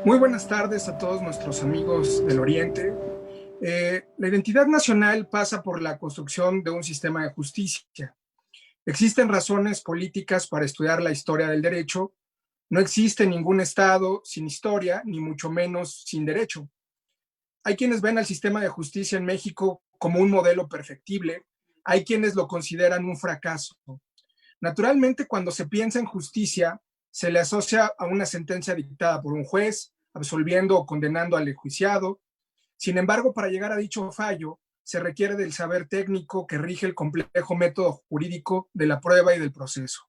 Muy buenas tardes a todos nuestros amigos del Oriente. La identidad nacional pasa por la construcción de un sistema de justicia. Existen razones políticas para estudiar la historia del derecho. No existe ningún Estado sin historia, ni mucho menos sin derecho. Hay quienes ven al sistema de justicia en México como un modelo perfectible. Hay quienes lo consideran un fracaso. Naturalmente, cuando se piensa en justicia, se le asocia a una sentencia dictada por un juez, absolviendo o condenando al enjuiciado. Sin embargo, para llegar a dicho fallo, se requiere del saber técnico que rige el complejo método jurídico de la prueba y del proceso.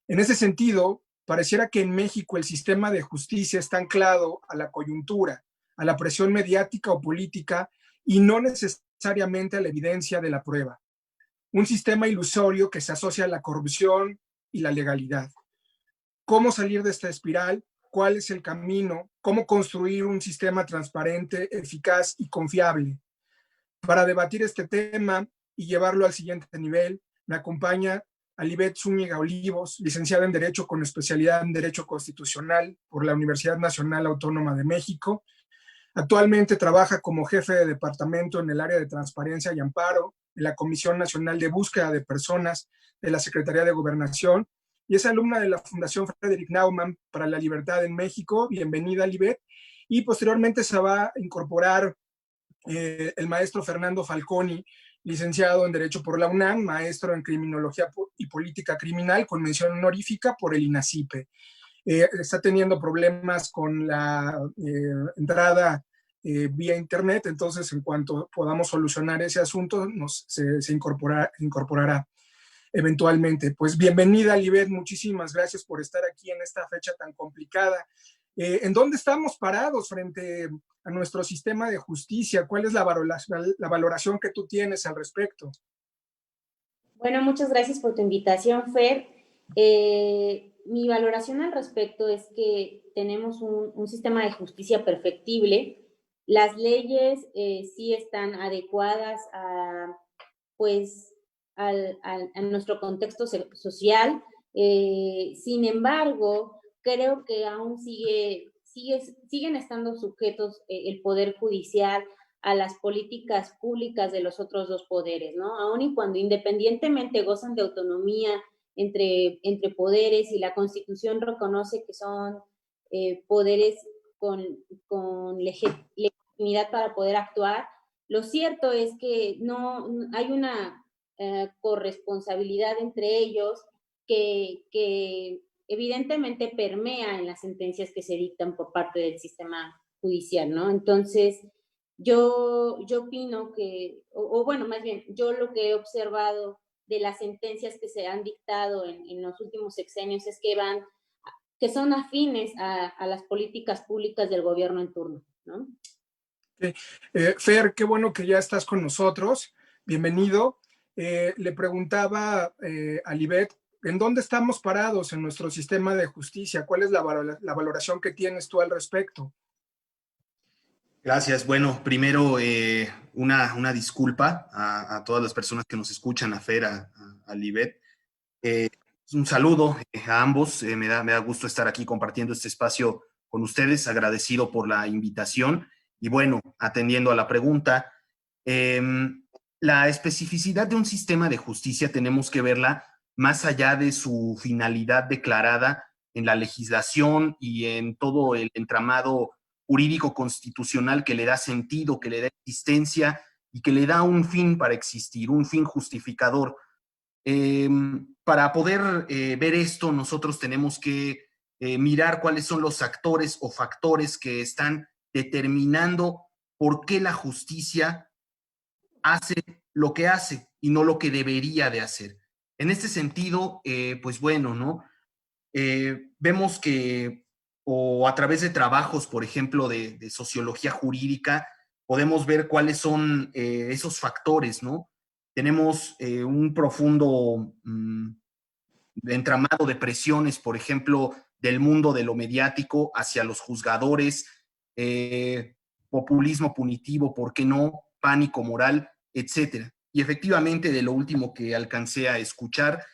En ese sentido, pareciera que en México el sistema de justicia está anclado a la coyuntura, a la presión mediática o política y no necesariamente a la evidencia de la prueba. Un sistema ilusorio que se asocia a la corrupción y la legalidad. ¿Cómo salir de esta espiral? ¿Cuál es el camino? ¿Cómo construir un sistema transparente, eficaz y confiable? Para debatir este tema y llevarlo al siguiente nivel, me acompaña Alibet Zúñiga Olivos, licenciada en Derecho con especialidad en Derecho Constitucional por la Universidad Nacional Autónoma de México. Actualmente trabaja como jefe de departamento en el área de transparencia y amparo en la Comisión Nacional de Búsqueda de Personas de la Secretaría de Gobernación y es alumna de la Fundación Frederick Naumann para la Libertad en México. Bienvenida, Libet. Y posteriormente se va a incorporar el maestro Fernando Falconi, licenciado en Derecho por la UNAM, maestro en Criminología y Política Criminal con mención honorífica por el INACIPE. Está teniendo problemas con la entrada vía internet, entonces en cuanto podamos solucionar ese asunto, se incorporará eventualmente. Pues bienvenida, Libet, muchísimas gracias por estar aquí en esta fecha tan complicada. ¿En dónde estamos parados frente a nuestro sistema de justicia? ¿Cuál es la valoración que tú tienes al respecto? Bueno, muchas gracias por tu invitación, Fer. Mi valoración al respecto es que tenemos un sistema de justicia perfectible. Las leyes sí están adecuadas a, pues, a nuestro contexto social. Sin embargo, creo que aún siguen estando sujetos el Poder Judicial a las políticas públicas de los otros dos poderes, ¿no? Aun y cuando independientemente gozan de autonomía entre poderes y la Constitución reconoce que son poderes con, con legitimidad para poder actuar, lo cierto es que no hay una corresponsabilidad entre ellos que evidentemente permea en las sentencias que se dictan por parte del sistema judicial, ¿no? Entonces, yo opino o bueno, más bien, yo lo que he observado de las sentencias que se han dictado en los últimos sexenios es que son afines a las políticas públicas del gobierno en turno, ¿no? Okay. Fer, qué bueno que ya estás con nosotros. Bienvenido. Le preguntaba a Libet, ¿en dónde estamos parados en nuestro sistema de justicia? ¿Cuál es la valoración que tienes tú al respecto? Gracias. Bueno, primero una disculpa a todas las personas que nos escuchan, a Fer, a Libet. Un saludo a ambos. Me da gusto estar aquí compartiendo este espacio con ustedes. Agradecido por la invitación. Y bueno, atendiendo a la pregunta, eh, la especificidad de un sistema de justicia tenemos que verla más allá de su finalidad declarada en la legislación y en todo el entramado jurídico constitucional que le da sentido, que le da existencia y que le da un fin para existir, un fin justificador. Eh, para poder ver esto, nosotros tenemos que mirar cuáles son los actores o factores que están determinando por qué la justicia hace lo que hace y no lo que debería de hacer. En este sentido, pues bueno, ¿no? Vemos que, o a través de trabajos, por ejemplo, de sociología jurídica, podemos ver cuáles son esos factores, ¿no? Tenemos un profundo entramado de presiones, por ejemplo, del mundo de lo mediático hacia los juzgadores, populismo punitivo, ¿por qué no? Pánico moral, etcétera. Y efectivamente, de lo último que alcancé a escuchar,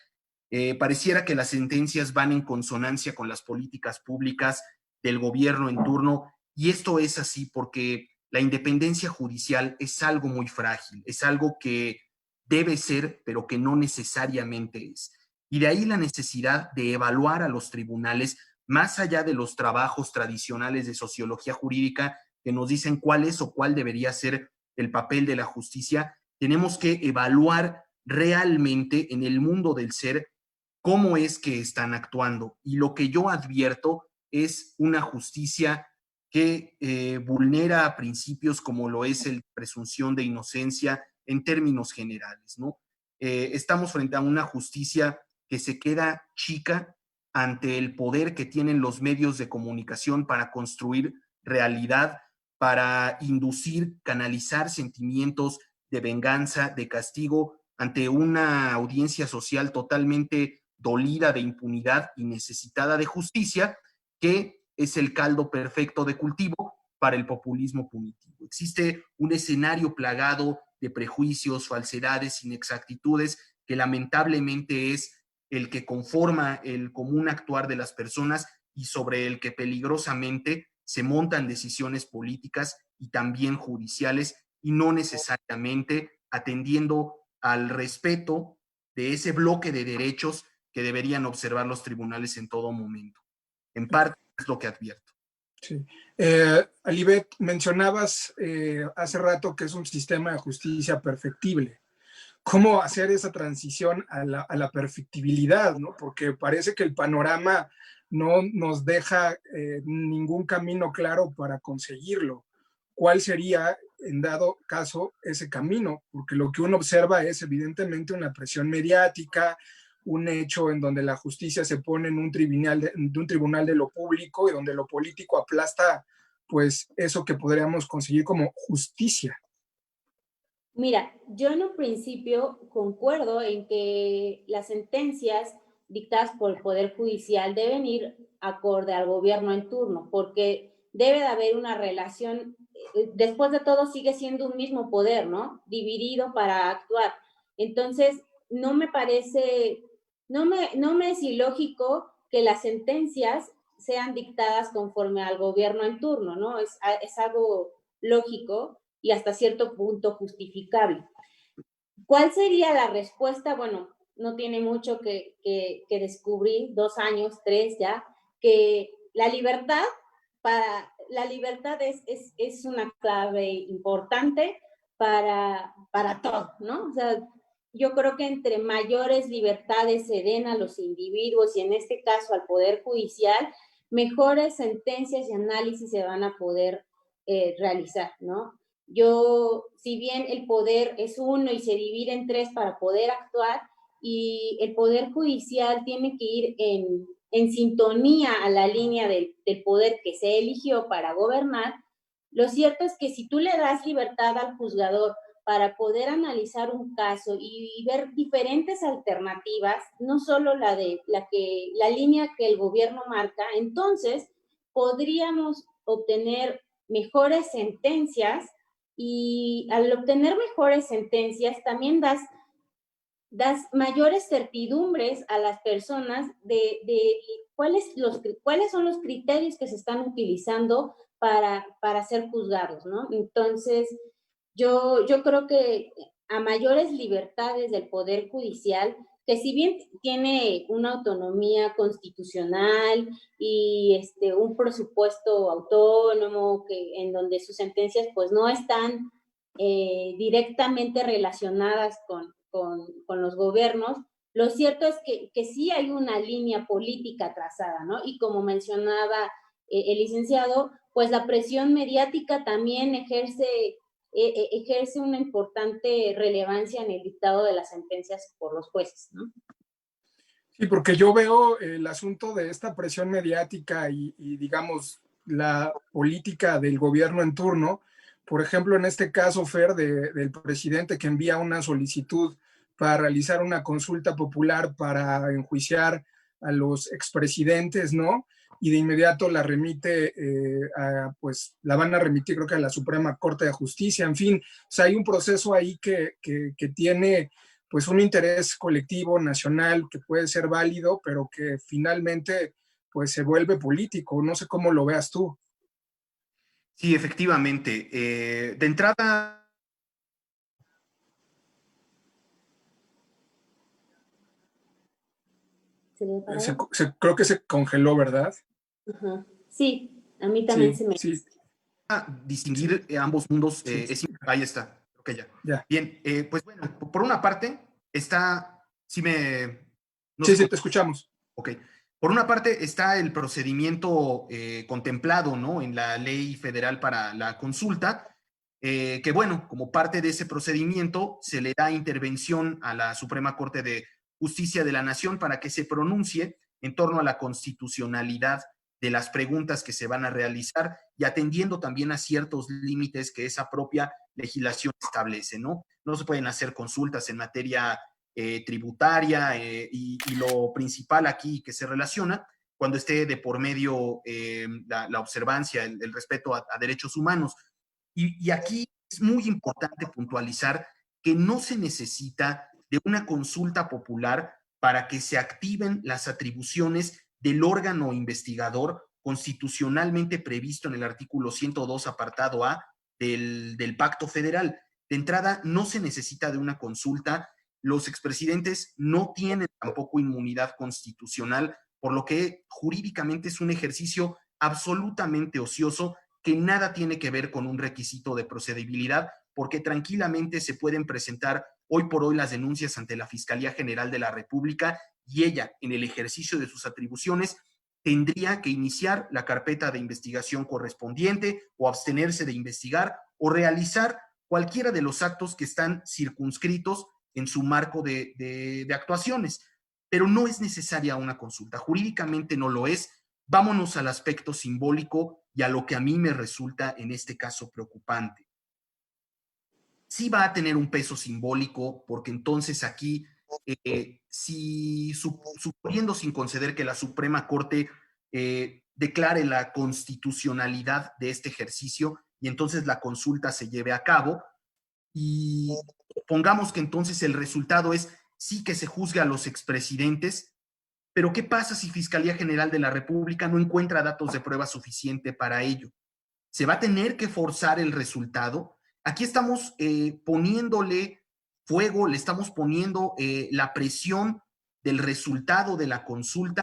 pareciera que las sentencias van en consonancia con las políticas públicas del gobierno en turno. Y esto es así porque la independencia judicial es algo muy frágil, es algo que debe ser, pero que no necesariamente es. Y de ahí la necesidad de evaluar a los tribunales más allá de los trabajos tradicionales de sociología jurídica que nos dicen cuál es o cuál debería ser el papel de la justicia. Tenemos que evaluar realmente en el mundo del ser cómo es que están actuando. Y lo que yo advierto es una justicia que vulnera principios como lo es la presunción de inocencia en términos generales, ¿no? Estamos frente a una justicia que se queda chica ante el poder que tienen los medios de comunicación para construir realidad, para inducir, canalizar sentimientos de venganza, de castigo, ante una audiencia social totalmente dolida de impunidad y necesitada de justicia, que es el caldo perfecto de cultivo para el populismo punitivo. Existe un escenario plagado de prejuicios, falsedades, inexactitudes, que lamentablemente es el que conforma el común actuar de las personas y sobre el que peligrosamente se montan decisiones políticas y también judiciales, y no necesariamente atendiendo al respeto de ese bloque de derechos que deberían observar los tribunales en todo momento. En parte es lo que advierto. Sí. Alibet, mencionabas hace rato que es un sistema de justicia perfectible. ¿Cómo hacer esa transición a la perfectibilidad, ¿no? Porque parece que el panorama no nos deja ningún camino claro para conseguirlo. ¿Cuál sería, en dado caso, ese camino? Porque lo que uno observa es evidentemente una presión mediática, un hecho en donde la justicia se pone en un tribunal de lo público y donde lo político aplasta, pues, eso que podríamos conseguir como justicia. Mira, yo en un principio concuerdo en que las sentencias dictadas por el Poder Judicial deben ir acorde al gobierno en turno, porque debe de haber una relación, después de todo sigue siendo un mismo poder, ¿no? Dividido para actuar. Entonces, no me parece, no me es ilógico que las sentencias sean dictadas conforme al gobierno en turno, ¿no? Es algo lógico y hasta cierto punto justificable. ¿Cuál sería la respuesta? Bueno, no tiene mucho que descubrir, 2 años, 3 ya, que la libertad es una clave importante para todo, ¿no? O sea, yo creo que entre mayores libertades se den a los individuos y en este caso al Poder Judicial, mejores sentencias y análisis se van a poder realizar, ¿no? Si bien el poder es uno y se divide en 3 para poder actuar, y el Poder Judicial tiene que ir en sintonía a la línea del poder que se eligió para gobernar, lo cierto es que si tú le das libertad al juzgador para poder analizar un caso y ver diferentes alternativas, no solo la línea que el gobierno marca, entonces podríamos obtener mejores sentencias y al obtener mejores sentencias también das mayores certidumbres a las personas de cuáles son los criterios que se están utilizando para ser juzgados, ¿no? Entonces, yo creo que a mayores libertades del Poder Judicial, que si bien tiene una autonomía constitucional y un presupuesto autónomo en donde sus sentencias pues no están directamente relacionadas con los gobiernos, lo cierto es que sí hay una línea política trazada, ¿no? Y como mencionaba el licenciado, pues la presión mediática también ejerce una importante relevancia en el dictado de las sentencias por los jueces, ¿no? Sí, porque yo veo el asunto de esta presión mediática y digamos, la política del gobierno en turno. Por ejemplo, en este caso, Fer, del presidente que envía una solicitud para realizar una consulta popular para enjuiciar a los expresidentes, ¿no? Y de inmediato la remite, pues la van a remitir creo que a la Suprema Corte de Justicia, en fin, o sea, hay un proceso ahí que tiene pues un interés colectivo, nacional, que puede ser válido, pero que finalmente pues se vuelve político. No sé cómo lo veas tú. Sí, efectivamente. De entrada, ¿Se ve parado? Creo que se congeló, ¿verdad? Ajá. Sí, a mí también Sí, se me... sí, sí, distinguir ambos mundos sí, ahí está. Creo que ya. ya. Bien, pues bueno, por una parte está, sí me, no Sí, sé sí, cómo, te escuchamos. ok. Por una parte está el procedimiento contemplado, ¿no? En la ley federal para la consulta, que bueno, como parte de ese procedimiento se le da intervención a la Suprema Corte de Justicia de la Nación para que se pronuncie en torno a la constitucionalidad de las preguntas que se van a realizar y atendiendo también a ciertos límites que esa propia legislación establece, ¿no? No se pueden hacer consultas en materia tributaria y lo principal aquí que se relaciona cuando esté de por medio la observancia, el respeto a derechos humanos. Y aquí es muy importante puntualizar que no se necesita de una consulta popular para que se activen las atribuciones del órgano investigador constitucionalmente previsto en el artículo 102, apartado A del Pacto Federal. De entrada, no se necesita de una consulta. Los expresidentes no tienen tampoco inmunidad constitucional, por lo que jurídicamente es un ejercicio absolutamente ocioso que nada tiene que ver con un requisito de procedibilidad, porque tranquilamente se pueden presentar hoy por hoy las denuncias ante la Fiscalía General de la República y ella, en el ejercicio de sus atribuciones, tendría que iniciar la carpeta de investigación correspondiente o abstenerse de investigar o realizar cualquiera de los actos que están circunscritos en su marco de actuaciones. Pero no es necesaria una consulta, jurídicamente no lo es. Vámonos al aspecto simbólico y a lo que a mí me resulta en este caso preocupante. Sí va a tener un peso simbólico, porque entonces aquí, si suponiendo sin conceder que la Suprema Corte declare la constitucionalidad de este ejercicio y entonces la consulta se lleve a cabo, y pongamos que entonces el resultado es sí que se juzgue a los expresidentes, pero ¿qué pasa si Fiscalía General de la República no encuentra datos de prueba suficiente para ello? ¿Se va a tener que forzar el resultado? Aquí estamos poniéndole fuego, le estamos poniendo la presión del resultado de la consulta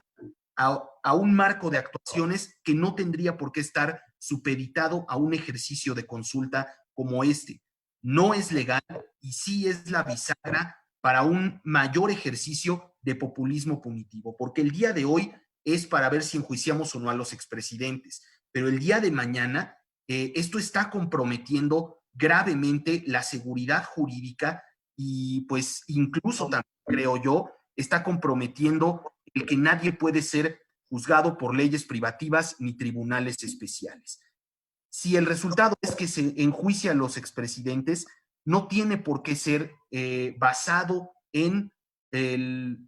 a un marco de actuaciones que no tendría por qué estar supeditado a un ejercicio de consulta como este. No es legal y sí es la bisagra para un mayor ejercicio de populismo punitivo, porque el día de hoy es para ver si enjuiciamos o no a los expresidentes, pero el día de mañana esto está comprometiendo gravemente la seguridad jurídica y pues incluso también creo yo está comprometiendo el que nadie puede ser juzgado por leyes privativas ni tribunales especiales. Si el resultado es que se enjuicia a los expresidentes, no tiene por qué ser basado en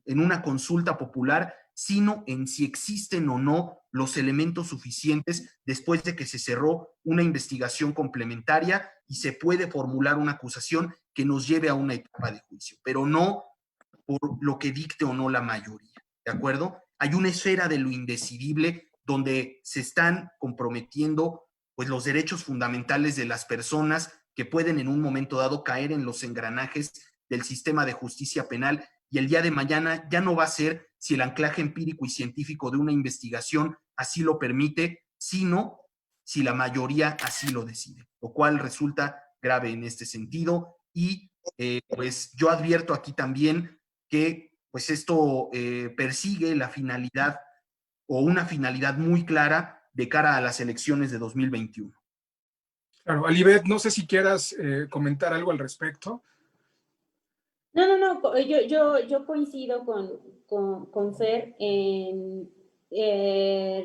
una consulta popular, sino en si existen o no los elementos suficientes después de que se cerró una investigación complementaria y se puede formular una acusación que nos lleve a una etapa de juicio, pero no por lo que dicte o no la mayoría, ¿de acuerdo? Hay una esfera de lo indecidible donde se están comprometiendo pues los derechos fundamentales de las personas que pueden en un momento dado caer en los engranajes del sistema de justicia penal y el día de mañana ya no va a ser si el anclaje empírico y científico de una investigación así lo permite, sino si la mayoría así lo decide, lo cual resulta grave en este sentido y pues yo advierto aquí también que pues esto persigue la finalidad o una finalidad muy clara de cara a las elecciones de 2021. Claro, Alibet, no sé si quieras comentar algo al respecto. No, yo coincido con Fer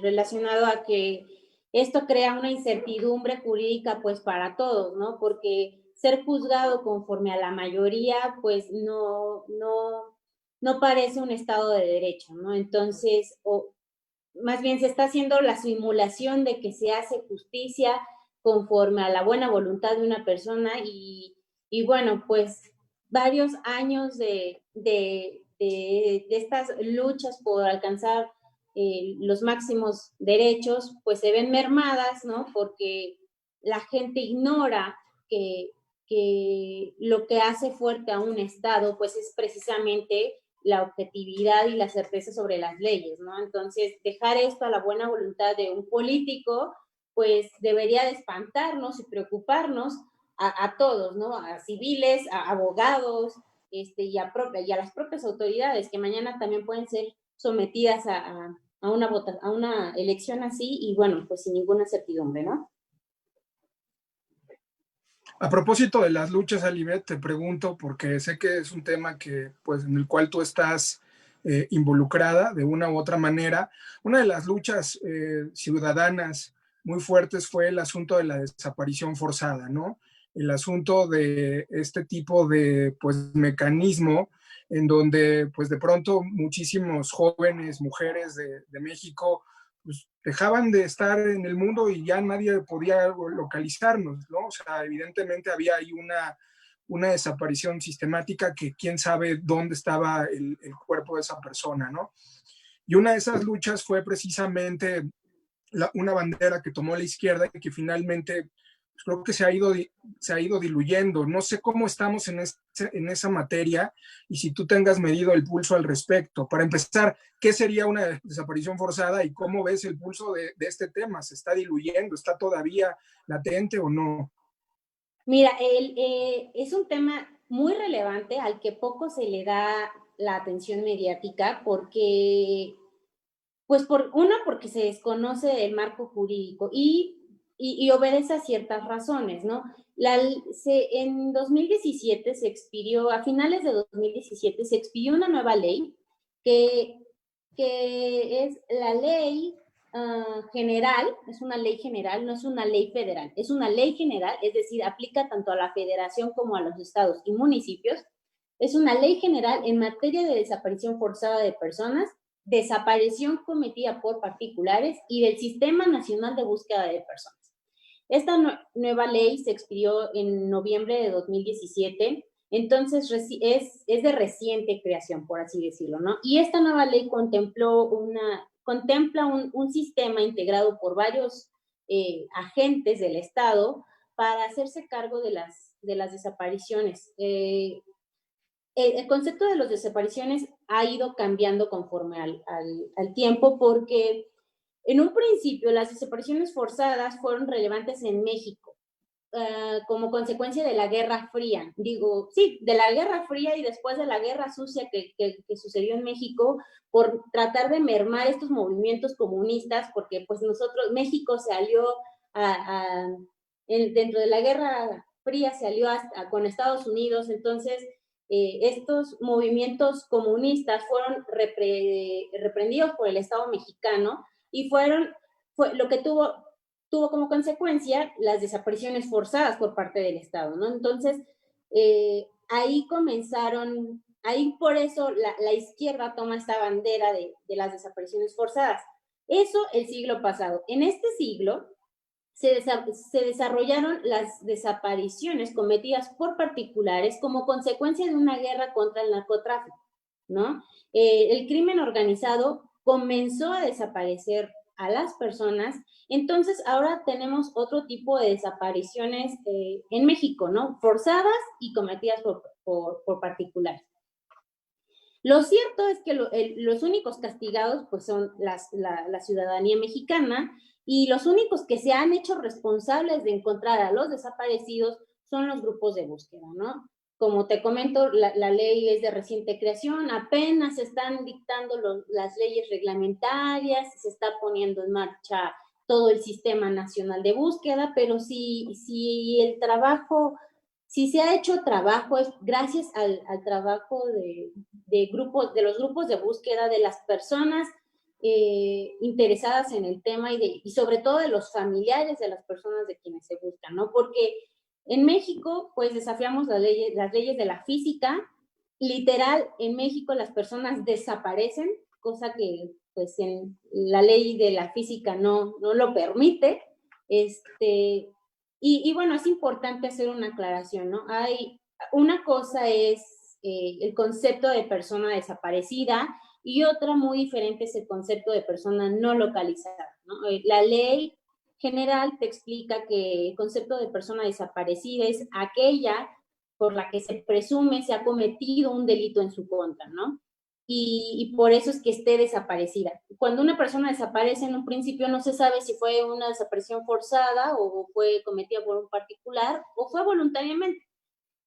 relacionado a que esto crea una incertidumbre jurídica pues para todos, ¿no? Porque ser juzgado conforme a la mayoría pues no parece un estado de derecho, ¿no? Entonces, más bien se está haciendo la simulación de que se hace justicia conforme a la buena voluntad de una persona y bueno, pues varios años de estas luchas por alcanzar los máximos derechos, pues se ven mermadas, ¿no? Porque la gente ignora que lo que hace fuerte a un Estado, pues es precisamente la objetividad y la certeza sobre las leyes, ¿no? Entonces, dejar esto a la buena voluntad de un político, pues debería de espantarnos y preocuparnos a todos, ¿no? A civiles, a abogados, y a las propias autoridades, que mañana también pueden ser sometidas a una elección así, y bueno, pues sin ninguna certidumbre, ¿no? A propósito de las luchas, Alibet, te pregunto, porque sé que es un tema que, pues, en el cual tú estás involucrada de una u otra manera. Una de las luchas ciudadanas muy fuertes fue el asunto de la desaparición forzada, ¿no? El asunto de este tipo de, pues, mecanismo en donde, pues, de pronto muchísimos jóvenes, mujeres de México, pues, dejaban de estar en el mundo y ya nadie podía localizarnos, ¿no? O sea, evidentemente había ahí una desaparición sistemática que quién sabe dónde estaba el cuerpo de esa persona, ¿no? Y una de esas luchas fue precisamente una bandera que tomó la izquierda y que finalmente pues, creo que se ha ido diluyendo. No sé cómo estamos en esa materia y si tú tengas medido el pulso al respecto. Para empezar, ¿qué sería una desaparición forzada y cómo ves el pulso de este tema? ¿Se está diluyendo? ¿Está todavía latente o no? Mira, es un tema muy relevante al que poco se le da la atención mediática porque, pues porque se desconoce el marco jurídico y obedece a ciertas razones, ¿no? En 2017 se expidió, a finales de 2017 se expidió una nueva ley que, que es la ley general, es una ley general, no es una ley federal, es una ley general, es decir, aplica tanto a la federación como a los estados y municipios. Es una ley general en materia de desaparición forzada de personas, desaparición cometida por particulares y del Sistema Nacional de Búsqueda de Personas. Esta nueva ley se expidió en noviembre de 2017, entonces es de reciente creación, por así decirlo, ¿no? Y esta nueva ley contempla un sistema integrado por varios agentes del Estado para hacerse cargo de las desapariciones. El concepto de las desapariciones ha ido cambiando conforme al tiempo porque en un principio las desapariciones forzadas fueron relevantes en México como consecuencia de la Guerra Fría. Digo, sí, de la Guerra Fría y después de la Guerra Sucia que sucedió en México por tratar de mermar estos movimientos comunistas porque pues México se alió dentro de la Guerra Fría se alió con Estados Unidos, entonces estos movimientos comunistas fueron reprendidos por el Estado mexicano y fue lo que tuvo como consecuencia las desapariciones forzadas por parte del Estado, ¿no? Entonces, ahí por eso la izquierda toma esta bandera de las desapariciones forzadas. Eso el siglo pasado. En este siglo se desarrollaron las desapariciones cometidas por particulares como consecuencia de una guerra contra el narcotráfico, ¿no? El crimen organizado comenzó a desaparecer a las personas, entonces ahora tenemos otro tipo de desapariciones en México, ¿no? Forzadas y cometidas por particulares. Lo cierto es que los únicos castigados pues son la ciudadanía mexicana y los únicos que se han hecho responsables de encontrar a los desaparecidos son los grupos de búsqueda, ¿no? Como te comento, la ley es de reciente creación, apenas se están dictando las leyes reglamentarias, se está poniendo en marcha todo el Sistema Nacional de Búsqueda, pero si el trabajo, si se ha hecho trabajo es gracias al trabajo de los grupos de búsqueda, de las personas interesadas en el tema y sobre todo de los familiares de las personas de quienes se buscan, ¿no? Porque en México, pues desafiamos las leyes de la física. Literal, en México las personas desaparecen, cosa que pues en la ley de la física no lo permite. Y bueno, es importante hacer una aclaración, ¿no? Una cosa es el concepto de persona desaparecida y otra muy diferente es el concepto de persona no localizada, ¿no? La ley general te explica que el concepto de persona desaparecida es aquella por la que se presume se ha cometido un delito en su contra, ¿no? Y por eso es que esté desaparecida. Cuando una persona desaparece en un principio no se sabe si fue una desaparición forzada o fue cometida por un particular o fue voluntariamente.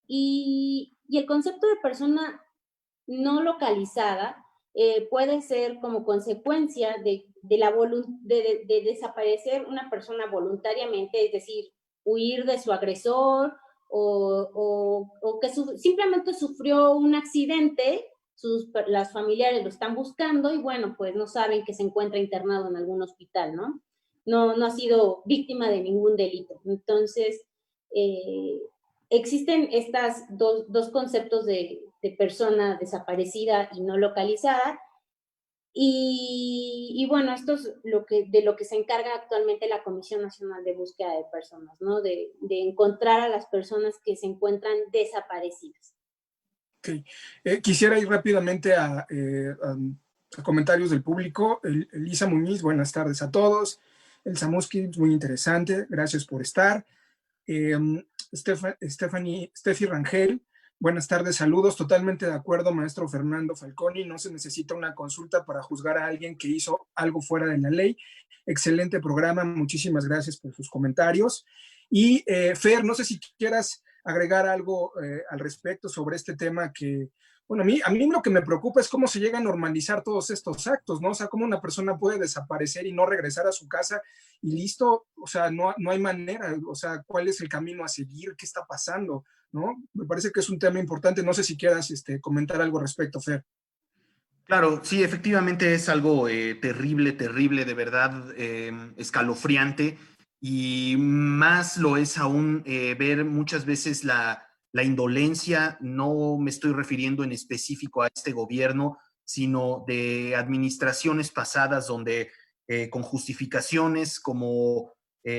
Y el concepto de persona no localizada puede ser como consecuencia de desaparecer una persona voluntariamente, es decir, huir de su agresor o que simplemente sufrió un accidente, las familiares lo están buscando y bueno, pues no saben que se encuentra internado en algún hospital, ¿no? No ha sido víctima de ningún delito. Entonces, eh, existen estas dos conceptos de persona desaparecida y no localizada. Y bueno, esto es de lo que se encarga actualmente la Comisión Nacional de Búsqueda de Personas, ¿no? De encontrar a las personas que se encuentran desaparecidas. Okay. Quisiera ir rápidamente a comentarios del público. Elisa Muñiz, buenas tardes a todos. El Samuski, muy interesante, gracias por estar. Steffi Rangel, buenas tardes, saludos. Totalmente de acuerdo, maestro Fernando Falconi. No se necesita una consulta para juzgar a alguien que hizo algo fuera de la ley. Excelente programa, muchísimas gracias por sus comentarios. Y Fer, no sé si quieras agregar algo al respecto sobre este tema que, bueno, a mí lo que me preocupa es cómo se llega a normalizar todos estos actos, ¿no? O sea, cómo una persona puede desaparecer y no regresar a su casa y listo, o sea, no hay manera, o sea, ¿cuál es el camino a seguir? ¿Qué está pasando? ¿No? Me parece que es un tema importante, no sé si quieras comentar algo al respecto, Fer. Claro, sí, efectivamente es algo terrible, terrible, de verdad, escalofriante, y más lo es aún ver muchas veces la indolencia. No me estoy refiriendo en específico a este gobierno, sino de administraciones pasadas donde con justificaciones como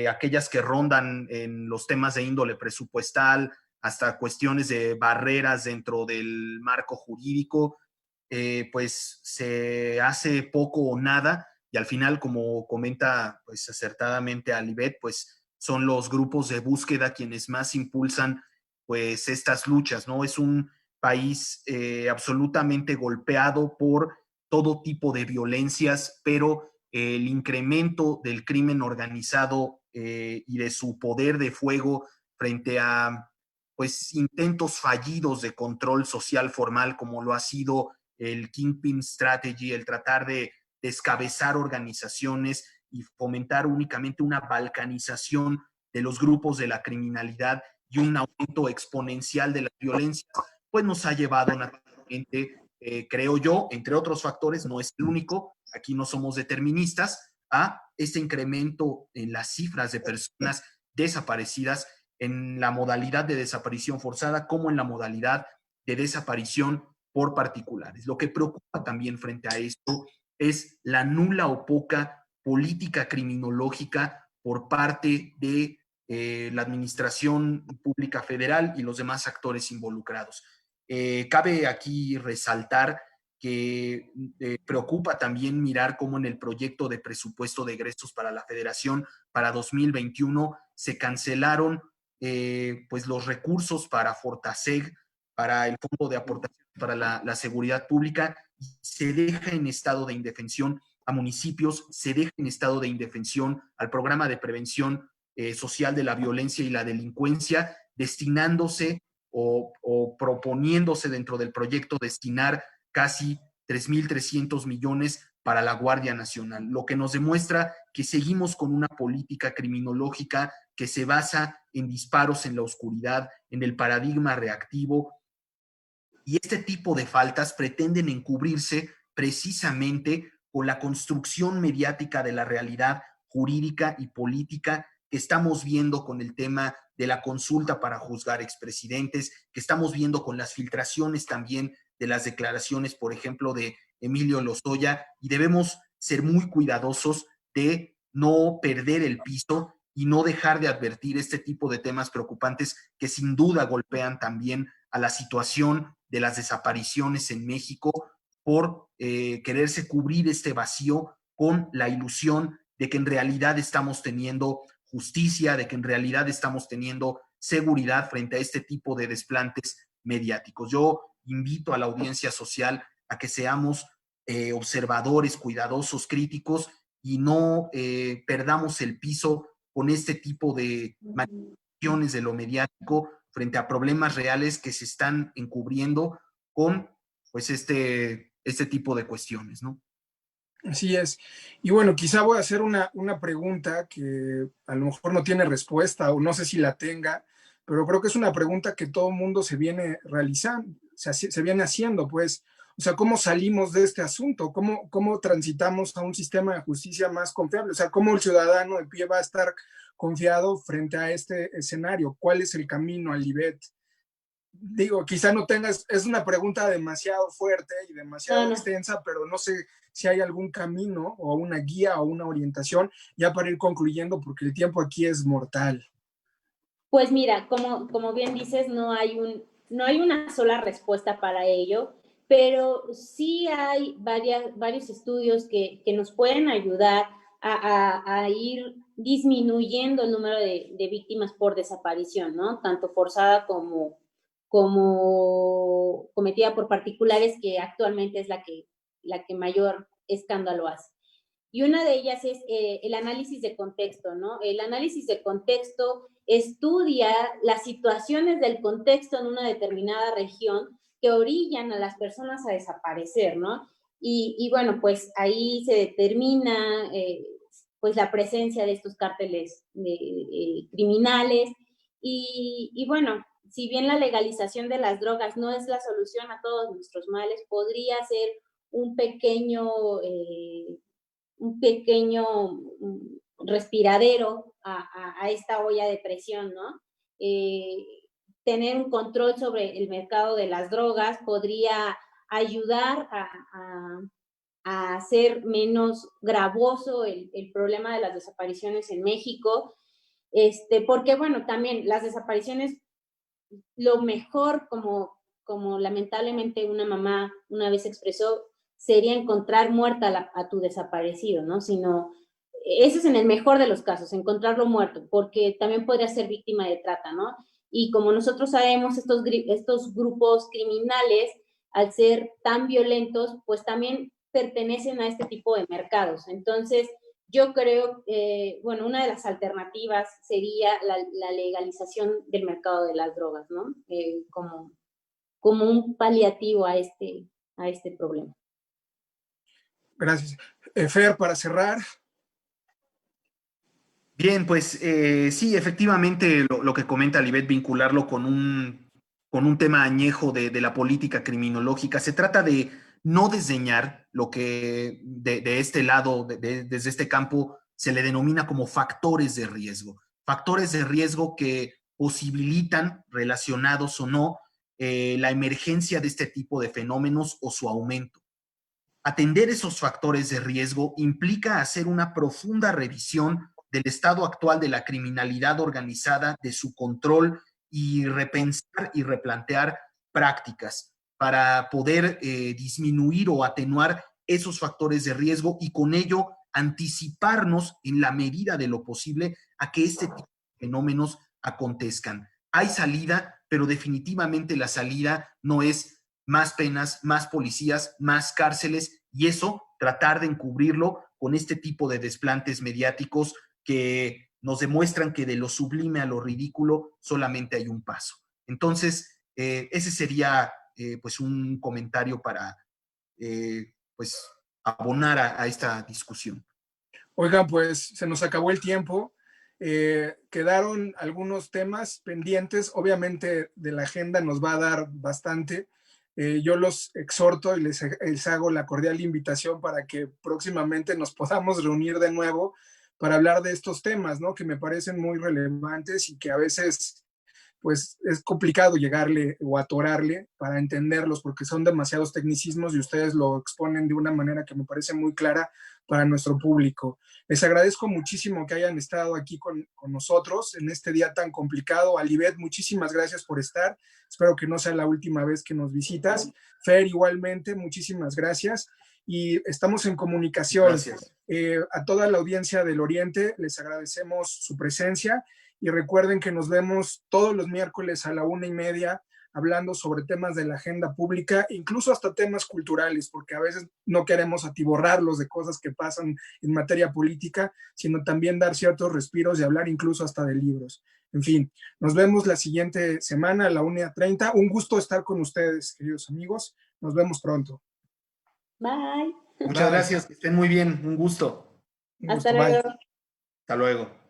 aquellas que rondan en los temas de índole presupuestal, hasta cuestiones de barreras dentro del marco jurídico, pues se hace poco o nada, y al final, como comenta pues acertadamente Alibet, pues son los grupos de búsqueda quienes más impulsan pues estas luchas, ¿no? Es un país absolutamente golpeado por todo tipo de violencias, pero el incremento del crimen organizado y de su poder de fuego frente a pues intentos fallidos de control social formal, como lo ha sido el Kingpin Strategy, el tratar de descabezar organizaciones y fomentar únicamente una balcanización de los grupos de la criminalidad y un aumento exponencial de la violencia, pues nos ha llevado naturalmente, creo yo, entre otros factores, no es el único, aquí no somos deterministas, a este incremento en las cifras de personas desaparecidas en la modalidad de desaparición forzada como en la modalidad de desaparición por particulares. Lo que preocupa también frente a esto es la nula o poca política criminológica por parte de la Administración Pública Federal y los demás actores involucrados. Cabe aquí resaltar que preocupa también mirar cómo en el proyecto de presupuesto de egresos para la Federación para 2021 se cancelaron pues los recursos para Fortaseg, para el Fondo de Aportación para la Seguridad Pública, se deja en estado de indefensión a municipios, se deja en estado de indefensión al programa de prevención social de la violencia y la delincuencia, destinándose o proponiéndose dentro del proyecto destinar casi 3.300 millones para la Guardia Nacional, lo que nos demuestra que seguimos con una política criminológica que se basa en disparos en la oscuridad, en el paradigma reactivo, y este tipo de faltas pretenden encubrirse precisamente con la construcción mediática de la realidad jurídica y política que estamos viendo con el tema de la consulta para juzgar expresidentes, que estamos viendo con las filtraciones también de las declaraciones, por ejemplo, de Emilio Lozoya, y debemos ser muy cuidadosos de no perder el piso y no dejar de advertir este tipo de temas preocupantes que sin duda golpean también a la situación de las desapariciones en México, por quererse cubrir este vacío con la ilusión de que en realidad estamos teniendo justicia, de que en realidad estamos teniendo seguridad frente a este tipo de desplantes mediáticos. Yo invito a la audiencia social a que seamos observadores, cuidadosos, críticos y no perdamos el piso con este tipo de manifestaciones de lo mediático frente a problemas reales que se están encubriendo con pues este tipo de cuestiones, ¿no? Así es. Y bueno, quizá voy a hacer una pregunta que a lo mejor no tiene respuesta o no sé si la tenga, pero creo que es una pregunta que todo el mundo se viene realizando, se viene haciendo, pues. O sea, ¿cómo salimos de este asunto? ¿Cómo transitamos a un sistema de justicia más confiable? O sea, ¿cómo el ciudadano de pie va a estar confiado frente a este escenario? ¿Cuál es el camino al IBET? Digo, quizá no tengas, es una pregunta demasiado fuerte y demasiado No. extensa, pero no sé si hay algún camino o una guía o una orientación ya para ir concluyendo, porque el tiempo aquí es mortal. Pues mira, como bien dices, no hay una sola respuesta para ello, pero sí hay varios estudios que nos pueden ayudar a ir disminuyendo el número de víctimas por desaparición, ¿no? Tanto forzada como cometida por particulares, que actualmente es la que mayor escándalo hace. Y una de ellas es el análisis de contexto, ¿no? El análisis de contexto estudia las situaciones del contexto en una determinada región que orillan a las personas a desaparecer, ¿no? Y bueno, pues ahí se determina pues la presencia de estos cárteles criminales y bueno, si bien la legalización de las drogas no es la solución a todos nuestros males, podría ser un pequeño respiradero a esta olla de presión, ¿no? Tener un control sobre el mercado de las drogas podría ayudar a hacer menos gravoso el problema de las desapariciones en México, porque bueno, también las desapariciones, lo mejor, como lamentablemente una mamá una vez expresó, sería encontrar muerta a tu desaparecido, ¿no? Sino, ese es en el mejor de los casos, encontrarlo muerto, porque también podría ser víctima de trata, ¿no? Y como nosotros sabemos, estos grupos criminales, al ser tan violentos, pues también pertenecen a este tipo de mercados. Entonces, yo creo, bueno, una de las alternativas sería la legalización del mercado de las drogas, ¿no? Como un paliativo a este problema. Gracias. Fer, para cerrar. Bien, pues sí, efectivamente lo que comenta Libet, vincularlo con un tema añejo de la política criminológica. Se trata de no desdeñar lo que de este lado, desde este campo, se le denomina como factores de riesgo. Factores de riesgo que posibilitan, relacionados o no, la emergencia de este tipo de fenómenos o su aumento. Atender esos factores de riesgo implica hacer una profunda revisión del estado actual de la criminalidad organizada, de su control y repensar y replantear prácticas para poder disminuir o atenuar esos factores de riesgo y con ello anticiparnos en la medida de lo posible a que este tipo de fenómenos acontezcan. Hay salida, pero definitivamente la salida no es más penas, más policías, más cárceles, y eso tratar de encubrirlo con este tipo de desplantes mediáticos que nos demuestran que de lo sublime a lo ridículo solamente hay un paso. Entonces, ese sería pues un comentario para pues abonar a esta discusión. Oigan, pues se nos acabó el tiempo. Quedaron algunos temas pendientes. Obviamente de la agenda nos va a dar bastante. Yo los exhorto y les hago la cordial invitación para que próximamente nos podamos reunir de nuevo para hablar de estos temas, ¿no? Que me parecen muy relevantes y que a veces pues es complicado llegarle o atorarle para entenderlos, porque son demasiados tecnicismos y ustedes lo exponen de una manera que me parece muy clara para nuestro público. Les agradezco muchísimo que hayan estado aquí con nosotros en este día tan complicado. Alibet, muchísimas gracias por estar. Espero que no sea la última vez que nos visitas. Fer, igualmente, muchísimas gracias. Y estamos en comunicación. Gracias. A toda la audiencia del Oriente les agradecemos su presencia y recuerden que nos vemos todos los miércoles a la 1:30 hablando sobre temas de la agenda pública, incluso hasta temas culturales, porque a veces no queremos atiborrarlos de cosas que pasan en materia política, sino también dar ciertos respiros y hablar incluso hasta de libros. En fin, nos vemos la siguiente semana a la 1:30. Un gusto estar con ustedes, queridos amigos. Nos vemos pronto. Bye. Muchas gracias, que estén muy bien, un gusto. Hasta luego. Hasta luego.